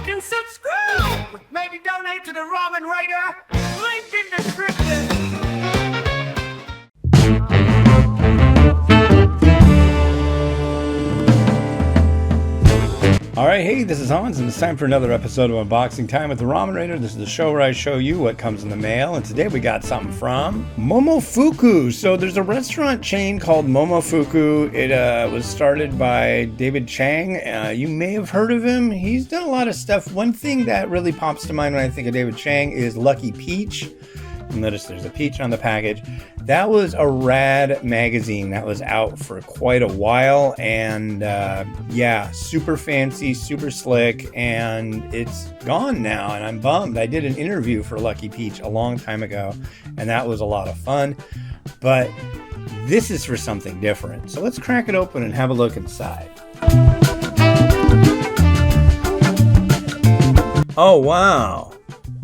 like and subscribe. Maybe donate to the Ramen Writer. Link in description. Alright, hey, this is Hans, and it's time for another episode of Unboxing Time with the Ramen Raider. This is the show where I show you what comes in the mail, and today we got something from Momofuku. So there's a restaurant chain called Momofuku. It was started by David Chang. You may have heard of him. He's done a lot of stuff. One thing that really pops to mind when I think of David Chang is Lucky Peach. You'll notice there's a peach on the package. That was a rad magazine that was out for quite a while, and yeah, super fancy, super slick, and it's gone now, and I'm bummed. I did an interview for Lucky Peach a long time ago, and that was a lot of fun, but this is for something different. So let's crack it open and have a look inside. Oh, wow.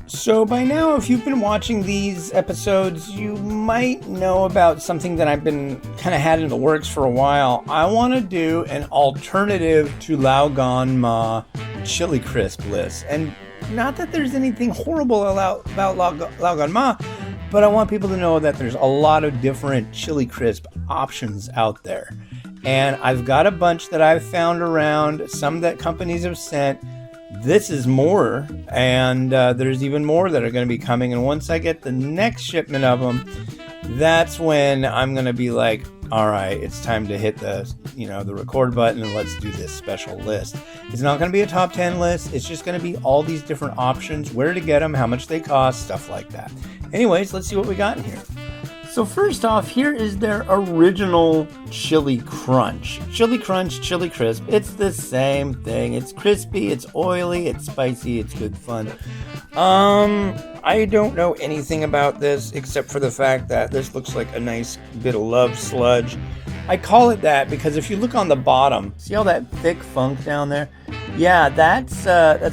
So by now, if you've been watching these episodes, you might know about something that I've been kind of had in the works for a while. I want to do an alternative to Lao Gan Ma chili crisp list. And not that there's anything horrible about Lao Gan Ma, but I want people to know that there's a lot of different chili crisp options out there. And I've got a bunch that I've found around, some that companies have sent. This is more, and there's even more that are going to be coming, and once I get the next shipment of them, that's when I'm going to be like, all right, it's time to hit the record button and let's do this special list. It's not going to be a top 10 list. It's just going to be all these different options, where to get them, how much they cost, stuff like that. Anyways, let's see what we got in here. So first off, here is their original Chili Crunch. Chili Crunch, Chili Crisp, it's the same thing. It's crispy, it's oily, it's spicy, it's good fun. I don't know anything about this except for the fact that this looks like a nice bit of love sludge. I call it that because if you look on the bottom, see all that thick funk down there? Yeah, that's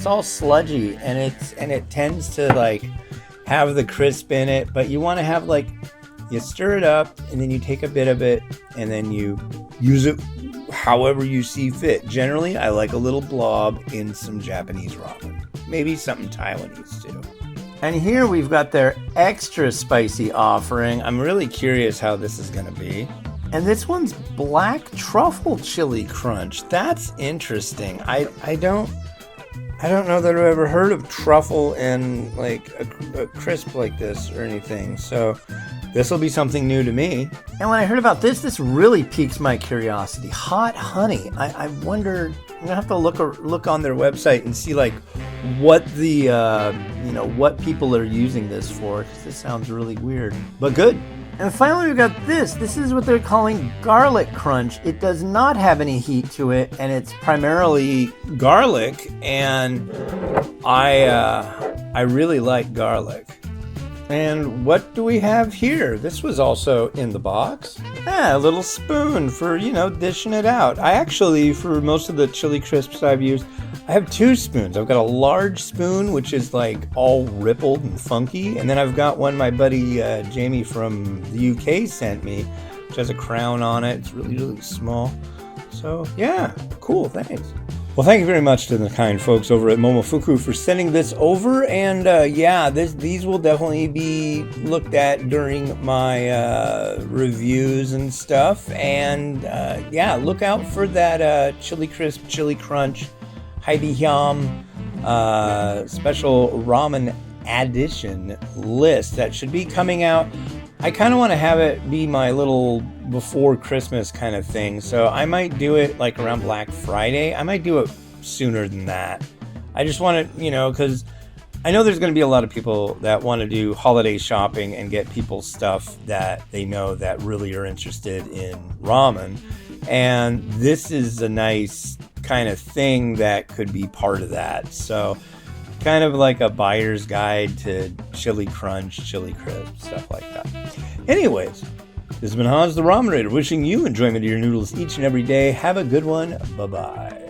all sludgy, and it tends to like have the crisp in it, but you want to have like, you stir it up, and then you take a bit of it, and then you use it however you see fit. Generally, I like a little blob in some Japanese ramen. Maybe something Taiwanese too. And here we've got their extra spicy offering. I'm really curious how this is going to be. And this one's Black Truffle Chili Crunch. That's interesting. I don't know that I've ever heard of truffle in like a crisp like this or anything. So this will be something new to me. And when I heard about this really piques my curiosity. Hot honey. I wonder, I'm gonna have to look on their website and see like what the what people are using this for, because this sounds really weird, but good. And finally, we've got this. This is what they're calling Garlic Crunch. It does not have any heat to it, and it's primarily garlic, and I really like garlic. And what do we have here? This was also in the box. A little spoon for, dishing it out. I actually, for most of the chili crisps I've used, I have two spoons. I've got a large spoon, which is like all rippled and funky. And then I've got one my buddy Jamie from the UK sent me, which has a crown on it. It's really, really small. So yeah, cool, thanks. Well, thank you very much to the kind folks over at Momofuku for sending this over, and these will definitely be looked at during my reviews and stuff, and look out for that Chili Crisp, Chili Crunch, Haibihyam special ramen addition list that should be coming out. I kind of want to have it be my little before Christmas kind of thing, so I might do it like around Black Friday. I might do it sooner than that. I just want to, because I know there's going to be a lot of people that want to do holiday shopping and get people stuff that they know that really are interested in ramen, and this is a nice kind of thing that could be part of that. So kind of like a buyer's guide to Chili Crunch, Chili Crisp, stuff like that. Anyways, this has been Hans the Ramen Raider, wishing you enjoyment of your noodles each and every day. Have a good one. Bye-bye.